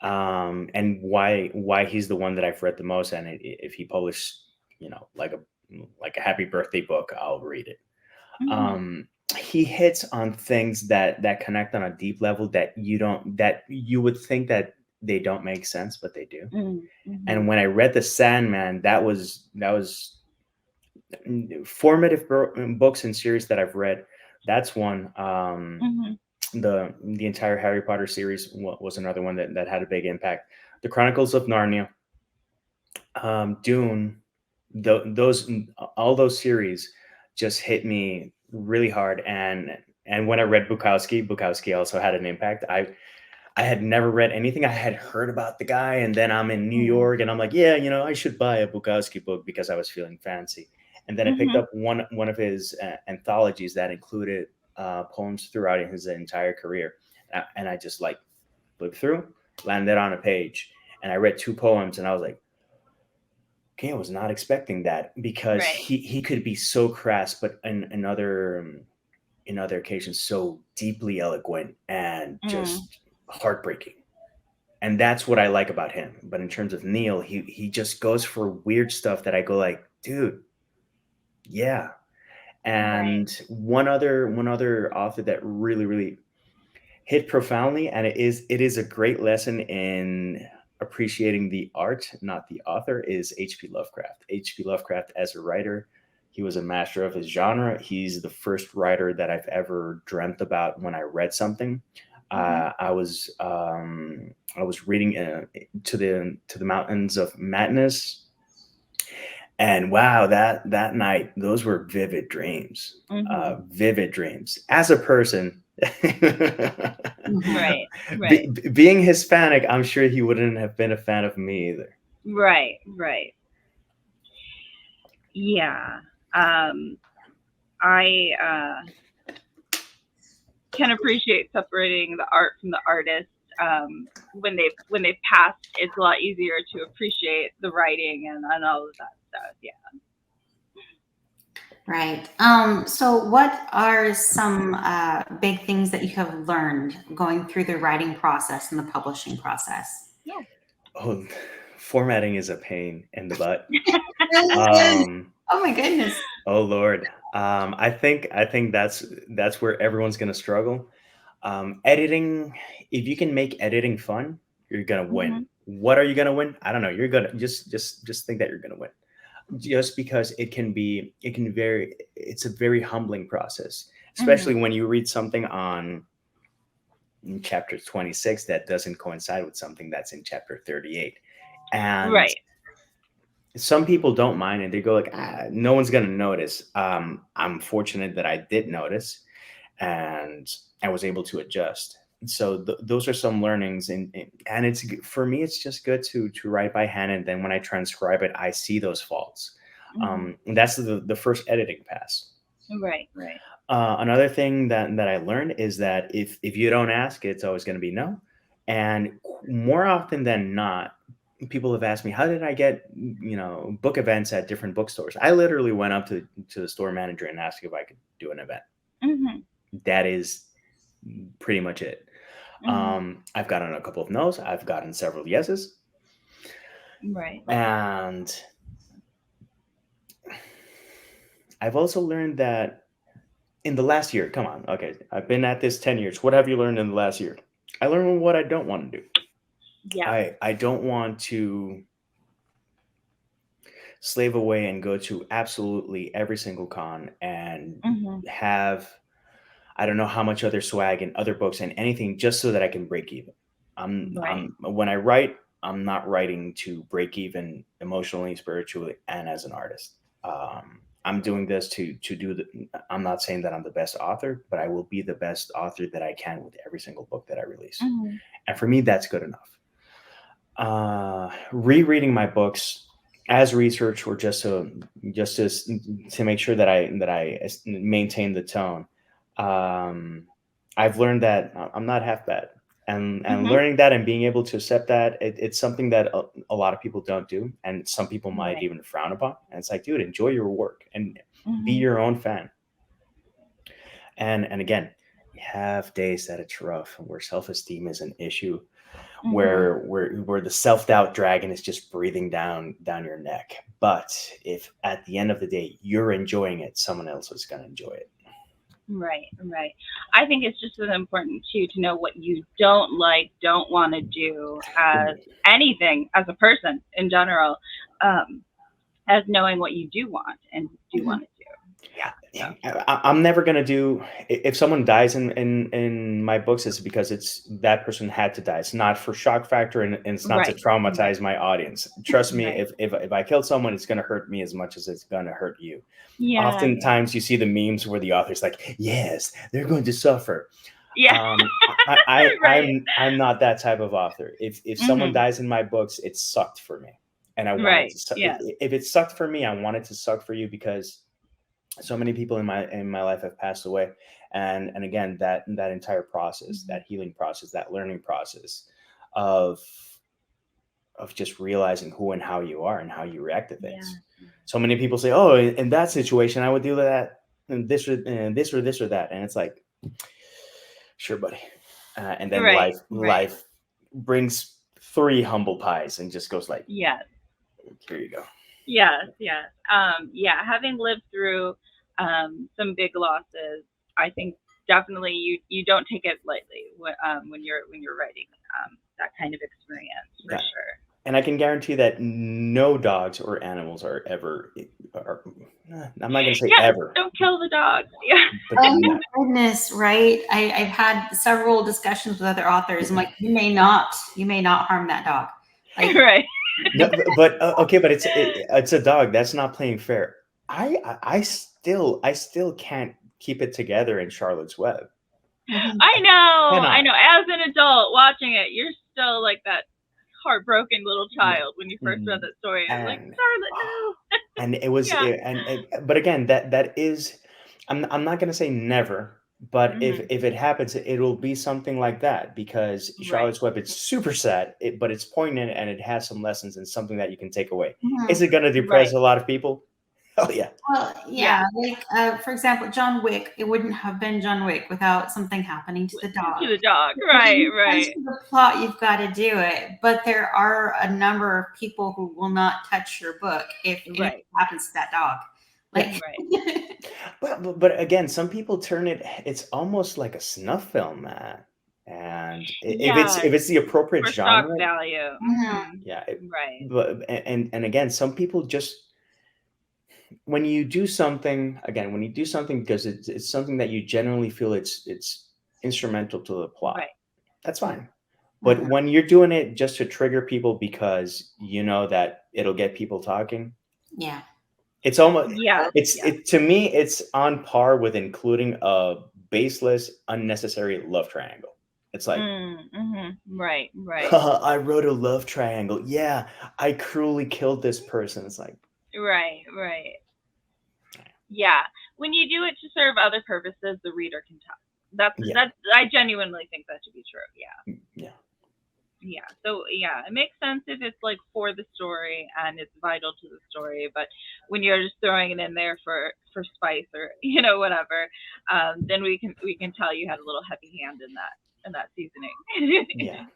and why he's the one that I've read the most, and if he published, like a happy birthday book, I'll read it. Mhm. um he hits on things that connect on a deep level that you would think that they don't make sense, but they do. And Mhm. when I read the Sandman, that was formative books and series that I've read. That's one. Mhm. The entire Harry Potter series was another one that had a big impact. The Chronicles of Narnia, Dune, those all those series just hit me really hard. And when I read Bukowski also had an impact. I had never read anything. I had heard about the guy, and then I'm in New Mhm. York, and I'm like, yeah, I should buy a Bukowski book because I was feeling fancy. And then I picked Mhm. up one of his anthologies that included poems throughout his entire career, and I just like flipped through, landed on a page, and I read two poems, and I was like, okay, I was not expecting that, because Right. he could be so crass, but in other occasions so deeply eloquent and Mm. just heartbreaking. And that's what I like about him. But in terms of Neil, he just goes for weird stuff that I go like, dude, yeah. Right. And one other author that really hit profoundly, and it is a great lesson in appreciating the art, not the author, is H.P. Lovecraft. H.P. Lovecraft as a writer, he was a master of his genre. He's the first writer that I've ever dreamt about when I read something. Mhm. I was reading to the Mountains of Madness, and wow, that night, those were vivid dreams. Mhm. Vivid dreams. As a person, Mhm. Right. Right. being Hispanic, I'm sure he wouldn't have been a fan of me either. Right. Right. Yeah. Um, I can appreciate separating the art from the artist. When they've passed, it's a lot easier to appreciate the writing and all of that stuff. Yeah. Right. So, what are some big things that you have learned going through the writing process and the publishing process? Yeah. Oh, formatting is a pain in the butt. Really is. Um, Oh my goodness. oh Lord. I think that's where everyone's gonna struggle. Editing, if you can make editing fun, you're gonna win. Mhm. What are you gonna win? I don't know. You're gonna just think that you're gonna win. Just because it's a very humbling process, especially Mhm. when you read something on in chapter 26 that doesn't coincide with something that's in chapter 38. And Right. some people don't mind, and they go like, no one's gonna notice. I'm fortunate that I did notice, and I was able to adjust. So those are some learnings, and for me, it's just good to write by hand, and then when I transcribe it, I see those faults. Mhm. And that's the first editing pass. Right. Right. Another thing that I learned is that if you don't ask, it's always going to be no. And more often than not, people have asked me, how did I get book events at different bookstores? I literally went up to the store manager and asked if I could do an event. Mhm. That is pretty much it. Mhm. I've gotten a couple of no's. I've gotten several yeses, Right. and I've also learned that in the last year. Come on, okay, I've been at this 10 years. What have you learned in the last year? I learned what I don't want to do. Yeah. I don't want to slave away and go to absolutely every single con and Mhm. have, I don't know how much other swag and other books and anything, just so that I can break even. Right. I'm when I write, I'm not writing to break even emotionally, spiritually, and as an artist. I'm doing this to do the. I'm not saying that I'm the best author, but I will be the best author that I can with every single book that I release. Mhm. And for me, that's good enough. Rereading my books, as research, or just to make sure that I maintain the tone. Um, I've learned that I'm not half bad, and Mhm. learning that and being able to accept that, it's something that a lot of people don't do, and some people might Right. even frown upon. And it's like, dude, enjoy your work and be Mhm. your own fan. And again, you have days that it's rough, where self esteem is an issue, Mhm. where the self doubt dragon is just breathing down your neck. But if at the end of the day you're enjoying it, someone else is going to enjoy it. Right, right. I think it's just as important too to know what you don't like, don't want to do as anything as a person in general, um, as knowing what you do want and do want Mhm. to do. Yeah. So. I'm never gonna do, if someone dies in my books, it's because it's that person had to die. It's not for shock factor, and it's not to Right, right, traumatize my audience. Trust me, right. if I kill someone, it's gonna hurt me as much as it's gonna hurt you. Yeah, yeah, Oftentimes, you see the memes where the author's like, "Yes, they're going to suffer." yeah. Right. I'm not that type of author. If someone Mhm. dies in my books, it sucked for me, and I wanted Right. to. Yeah. If it sucked for me, I wanted to suck for you, because so many people in my life have passed away. And again, that entire process, Mhm. that healing process, that learning process of just realizing who and how you are and how you react to Yeah. things. So many people say, oh, in that situation I would do that, and this or this or that, and it's like, sure, buddy. And then Right. Right. life brings three humble pies and just goes like, Yes. here you go. Yes. Yes. Yeah. Having lived through some big losses, I think definitely you don't take it lightly when you're writing that kind of experience for Yeah. sure. And I can guarantee that no dogs or animals are ever, are, I'm not going to say Yes. ever, Don't kill the dogs. Yeah. but Oh do my not. goodness, right? I've had several discussions with other authors. I'm like, you may not harm that dog. Like, Right. No, but okay, but it's a dog. That's not playing fair. I still can't keep it together in Charlotte's Web. mhm, I I know. I cannot. know. As an adult watching it, you're still like that heartbroken little Yeah. child when you first read Mhm. that story. It's like, And Charlotte, ah, no. and it was Yeah. but again, that is, I'm not gonna say never, but Hmm. if it happens, it'll be something like that, because Right. Charlotte's Web, it's super sad, but it's poignant, and it has some lessons and something that you can take away. Is mhm. it gonna depress Right. a lot of people? Oh yeah. Well, Yeah. yeah, like for example, John Wick. It wouldn't have been John Wick without something happening to the To dog. the dog. If it Right. makes sense Right. for the plot, you've got to do it. But there are a number of people who will not touch your book if anything Right. happens to that dog. Yeah. Like, Right. But again, some people turn it's almost like a snuff film, and Yeah. if it's the appropriate For shock genre, value. mhm, yeah. Right. But and again, some people just, when you do something because it's something that you genuinely feel it's instrumental to the plot, Right. that's fine. But mhm, when you're doing it just to trigger people because you know that it'll get people talking, yeah. it's almost, Yes. Yes. to me, it's on par with including a baseless, unnecessary love triangle. It's like, Right. Right. "Haha, I wrote a love triangle. Yeah, I cruelly killed this person." It's like, Right. Right. Yeah. When you do it to serve other purposes, the reader can tell. yeah, That's I genuinely think that to be true. Yeah. yeah, Yeah. So yeah, it makes sense if it's like for the story and it's vital to the story, but when you're just throwing it in there for spice or whatever, then we can tell you had a little heavy hand in that yeah. seasoning.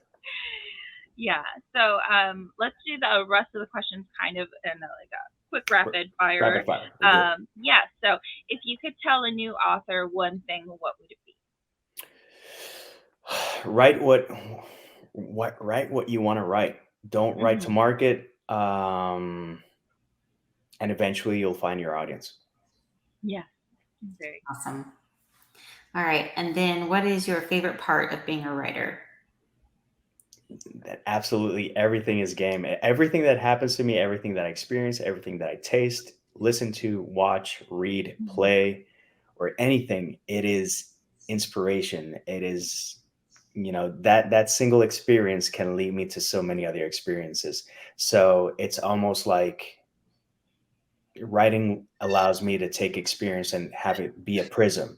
Yeah. So let's do the rest of the questions kind of in like a quick R- rapid fire. Rapid fire. We'll do it. Yeah. So if you could tell a new author one thing, what would it be? Write what you want to write. Don't write to Hmm. market, and eventually you'll find your audience. Yeah. Very. Awesome. All right. And then what is your favorite part of being a writer? That absolutely everything is game. Everything that happens to me, everything that I experience, everything that I taste, listen to, watch, read, Mhm. play, or anything, it is inspiration. It is, that single experience can lead me to so many other experiences. So it's almost like writing allows me to take experience and have it be a prism.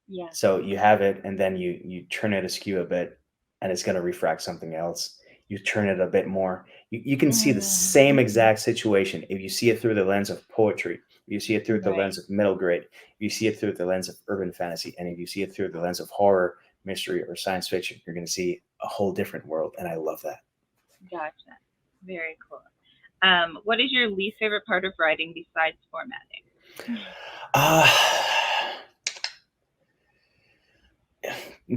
Yes. So you have it, and then you turn it askew a bit, and it's going to refract something else. You turn it a bit more. You can see the same Mm-hmm. exact situation if you see it through the lens of poetry. If you see it through the Right. lens of middle grade. If you see it through the lens of urban fantasy, and if you see it through the lens of horror, mystery, or science fiction, you're going to see a whole different world, and I love that. Gotcha. Very cool. What is your least favorite part of writing besides formatting? Uh,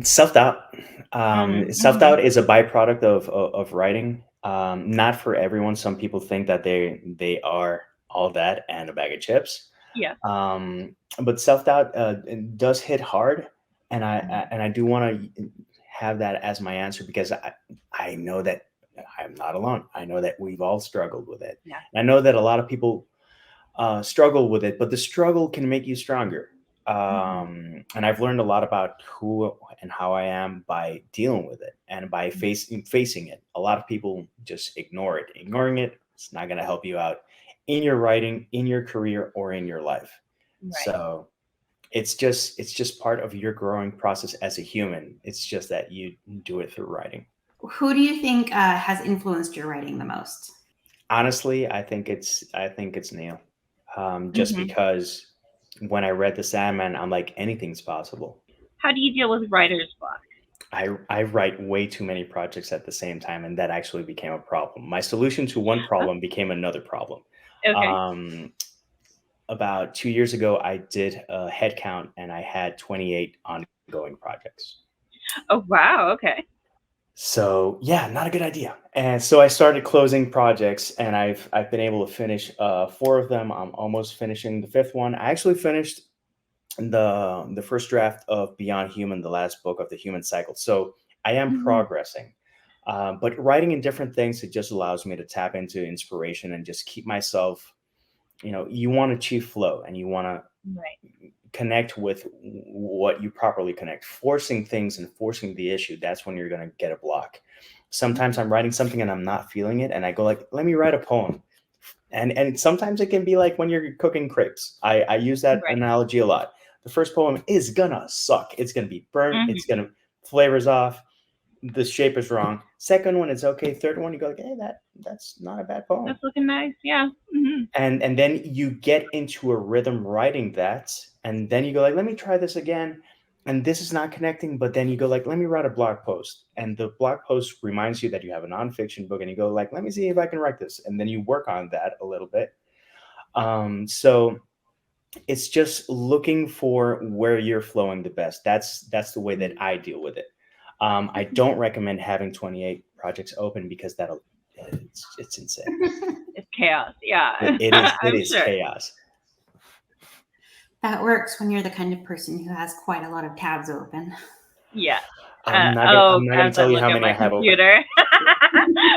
Self doubt. Self Mm-hmm. doubt is a byproduct of writing. Not for everyone. Some people think that they are all that and a bag of chips. Yes. But self doubt does hit hard, and Mm-hmm. I do want to have that as my answer because I know that I'm not alone. I know that we've all struggled with it. Yes. And I know that a lot of people struggle with it, but the struggle can make you stronger. Mm-hmm. And I've learned a lot about who and how I am by dealing with it and by facing it. A lot of people just ignore it. Ignoring it, it's not going to help you out in your writing, in your career, or in your life. Right. So it's just part of your growing process as a human. It's just that you do it through writing. Who do you think has influenced your writing the most? Honestly, I think it's Neil. Just Mm-hmm. because when I read The Sandman, I'm like anything's possible. How do you deal with writer's block? I write way too many projects at the same time, and that actually became a problem. My solution to one problem became another problem. Okay. Um, about 2 years ago, I did a head count, and I had 28 ongoing projects. Oh wow. Okay. So yeah, not a good idea. And so I started closing projects, and I've been able to finish four of them. I'm almost finishing the fifth one. I actually finished the first draft of Beyond Human, the last book of the human cycle. So I am Mm-hmm. progressing. But writing in different things, it just allows me to tap into inspiration and just keep myself. You want to achieve flow, and you want to Right. connect with what you properly connect. Forcing things and forcing the issue, that's when you're going to get a block. Sometimes I'm writing something and I'm not feeling it, and I go like, let me write a poem. And sometimes it can be like when you're cooking crepes. I use that Right. analogy a lot. The first poem is gonna suck. It's gonna be burnt. It's Mm-hmm. gonna flavors off. The shape is wrong. Second one is okay. Third one, you go like, hey, that's not a bad poem. That's looking nice. Yeah. Mm-hmm. And then you get into a rhythm writing that, and then you go like, let me try this again. And this is not connecting, but then you go like, let me write a blog post. And the blog post reminds you that you have a nonfiction book, and you go like, let me see if I can write this. And then you work on that a little bit. So it's just looking for where you're flowing the best. That's the way that I deal with it. I don't recommend having 28 projects open because it's insane. It's chaos. Yeah. It I'm is sure. chaos. That works when you're the kind of person who has quite a lot of tabs open. Yeah. I'm Oh, not gonna as I tell you look how at many my I have open. computer.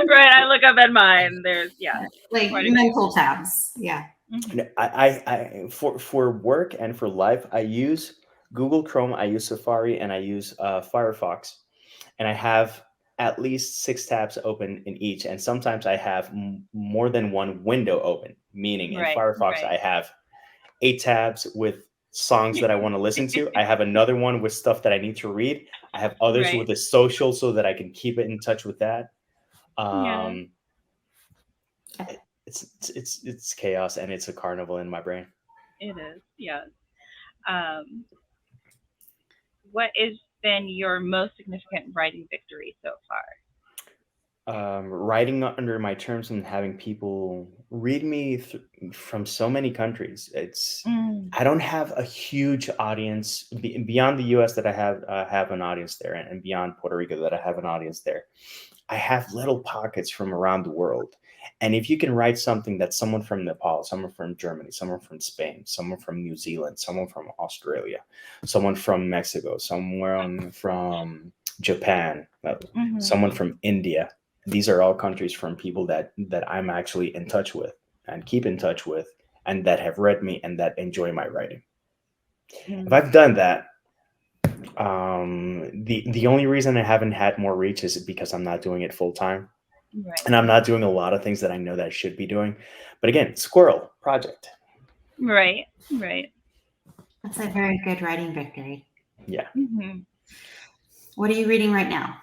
Right. I look up at mine. There's, yeah, Like quite a few. mental tabs. Yeah. Mm-hmm. No, I for work and for life, I use Google Chrome, I use Safari, and I use Firefox, and I have at least six tabs open in each. And sometimes I have more than one window open. Meaning, in Right. Firefox, Right. I have 8 tabs with songs that I want to listen to. I have another one with stuff that I need to read. I have others Right. with the social so that I can keep it in touch with that. Yeah. Um, it's chaos, and it's a carnival in my brain. It is. Yes. Um, what has been your most significant writing victory so far? Writing under my terms and having people read me from so many countries. Mm, I don't have a huge audience beyond the U.S. that I have an audience there, and beyond Puerto Rico that I have an audience there. I have little pockets from around the world. And if you can write something that someone from Nepal, someone from Germany, someone from Spain, someone from New Zealand, someone from Australia, someone from Mexico, someone from Japan, mm-hmm. someone from India, these are all countries from people that I'm actually in touch with and keep in touch with, and that have read me and that enjoy my writing. If Mm, I've done that, the only reason I haven't had more reach is because I'm not doing it full time, right. and I'm not doing a lot of things that I know that I should be doing. But again, squirrel project. Right. Right. That's a very good writing victory. Yeah. Hmm. What are you reading right now?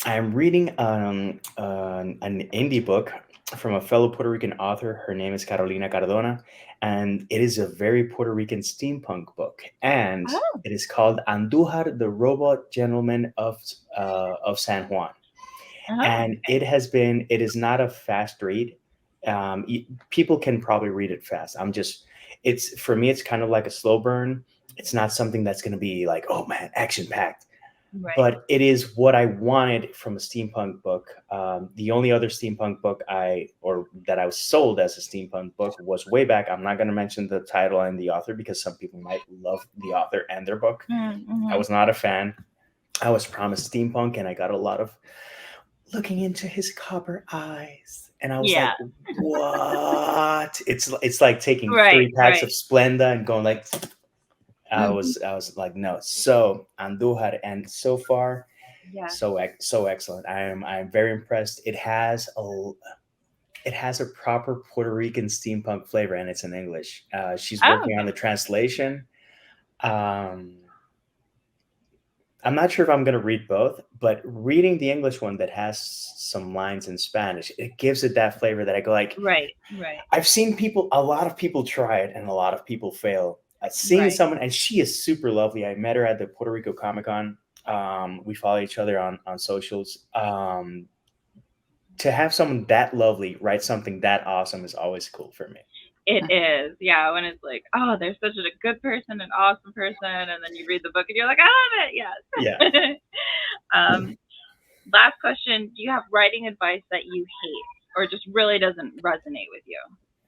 I'm reading an indie book from a fellow Puerto Rican author. Her name is Carolina Cardona, and it is a very Puerto Rican steampunk book. And Oh. it is called Andujar, the Robot Gentleman of San Juan. Oh. And it is not a fast read. People can probably read it fast. It's for me, it's kind of like a slow burn. It's not something that's going to be like, oh man, action packed, Right. but it is what I wanted from a steampunk book. The only other steampunk book or that I was sold as a steampunk book was way back. I'm not going to mention the title and the author because some people might love the author and their book. I Mm-hmm. was not a fan. I was promised steampunk, and I got a lot of looking into his copper eyes, and I was Yeah. like, "What?" It's like taking Right. 3 packs of Right. Splenda and going like, Mhm. I was like, no. So Andujar, and so far, Yeah. so excellent. I'm very impressed. It has a proper Puerto Rican steampunk flavor, and it's in English. She's Oh. working on the translation. Um, I'm not sure if I'm going to read both, but reading the English one that has some lines in Spanish, it gives it that flavor that I go like, Right. Right. I've seen a lot of people try it, and a lot of people fail. I've seen Right. someone, and she is super lovely. I met her at the Puerto Rico Comic Con. We follow each other on socials. To have someone that lovely write something that awesome is always cool for me. It is. Yeah. When it's like, oh, they're such a good person, an awesome person, and then you read the book and you're like, I love it. Yeah. Yes. Last question: do you have writing advice that you hate, or just really doesn't resonate with you?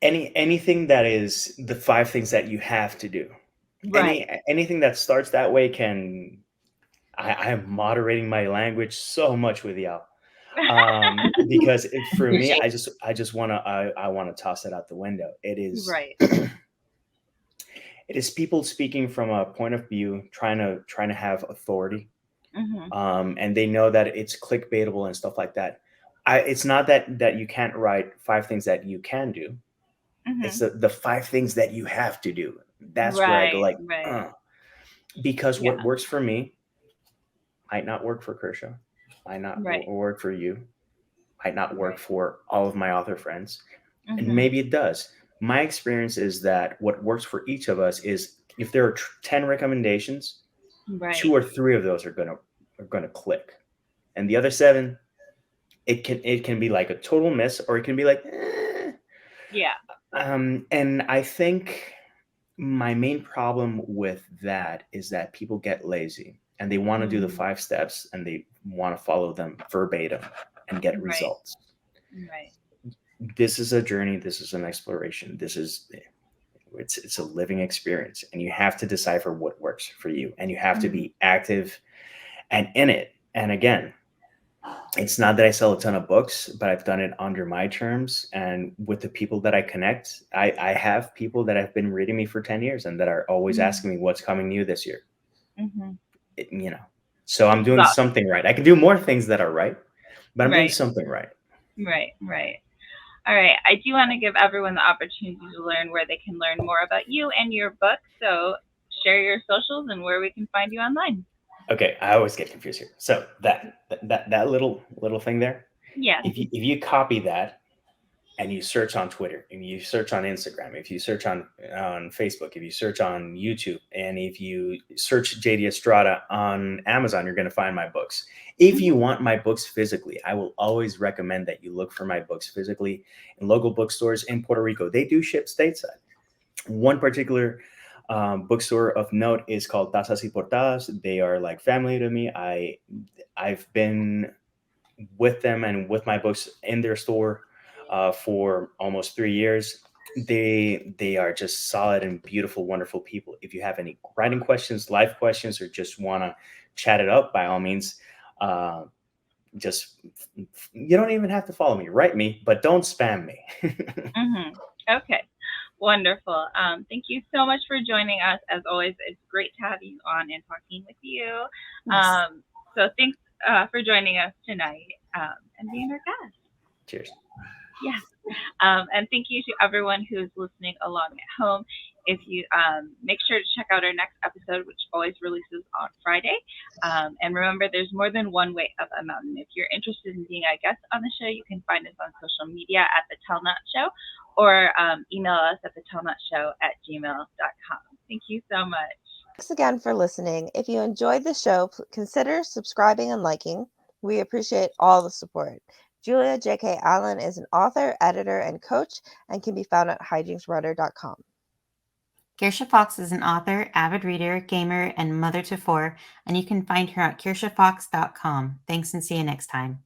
Anything that is the 5 things that you have to do. Right. Anything that starts that way can. I am moderating my language so much with y'all. Because for me, Appreciate I just want to I want to toss it out the window. Right. It is people speaking from a point of view, trying to have authority, Mhm. and they know that it's clickbaitable and stuff like that. It's not that you can't write 5 things that you can do. It's Mhm. the 5 things that you have to do. That's where I go Right. like, Right. because what Yeah. works for me might not work for Kershaw, might not Right. work for you, might not work Right. for all of my author friends, and Mhm. maybe it does. My experience is that what works for each of us is if there are 10 recommendations, Right. 2 or 3 of those are gonna click, and the other 7, it can be like a total miss, or it can be like, eh. Yeah. And I think my main problem with that is that people get lazy and they want to do the Mm. 5 steps and they want to follow them verbatim and get Right. results. Right. This is a journey. This is an exploration. It's a living experience, and you have to decipher what works for you, and you have to Mhm. be active and in it. And again, it's not that I sell a ton of books, but I've done it under my terms and with the people that I connect. I have people that have been reading me for 10 years and that are always Mhm. asking me what's coming new this year. Mhm. You know, so I'm doing Well, something right. I can do more things that are right, but I'm doing right. something right. Right. Right. All right. I do want to give everyone the opportunity to learn where they can learn more about you and your book. So share your socials and where we can find you online. Okay, I always get confused here. So that little thing there, Yes. if you copy that and you search on Twitter, and you search on Instagram, if you search on Facebook, if you search on YouTube, and if you search JD Estrada on Amazon, you're going to find my books. If Mhm. you want my books physically, I will always recommend that you look for my books physically in local bookstores in Puerto Rico. They do ship stateside. One particular bookstore of note is called Tazas y Portadas. They are like family to me. I've been with them and with my books in their store for almost 3 years. They are just solid and beautiful, wonderful people. If you have any writing questions, life questions, or just want to chat it up, by all means, uh, just you don't even have to follow me. Write me, but don't spam me. Mhm. Okay. Wonderful. Thank you so much for joining us. As always, it's great to have you on and talking with you. yes. So thanks for joining us tonight and being our guest. Cheers. Yeah. And thank you to everyone who's listening along at home. If you make sure to check out our next episode, which always releases on Friday. And remember, there's more than one way up a mountain. If you're interested in being a guest on the show, you can find us on social media at The Tellnut Show, or email us at thetellnutshow@gmail.com. Thank you so much. Thanks again for listening. If you enjoyed the show, consider subscribing and liking. We appreciate all the support. Julia J.K. Allen is an author, editor, and coach, and can be found at hijinksrudder.com. Kirsha Fox is an author, avid reader, gamer, and mother to four, and you can find her at kirshafox.com. Thanks and see you next time.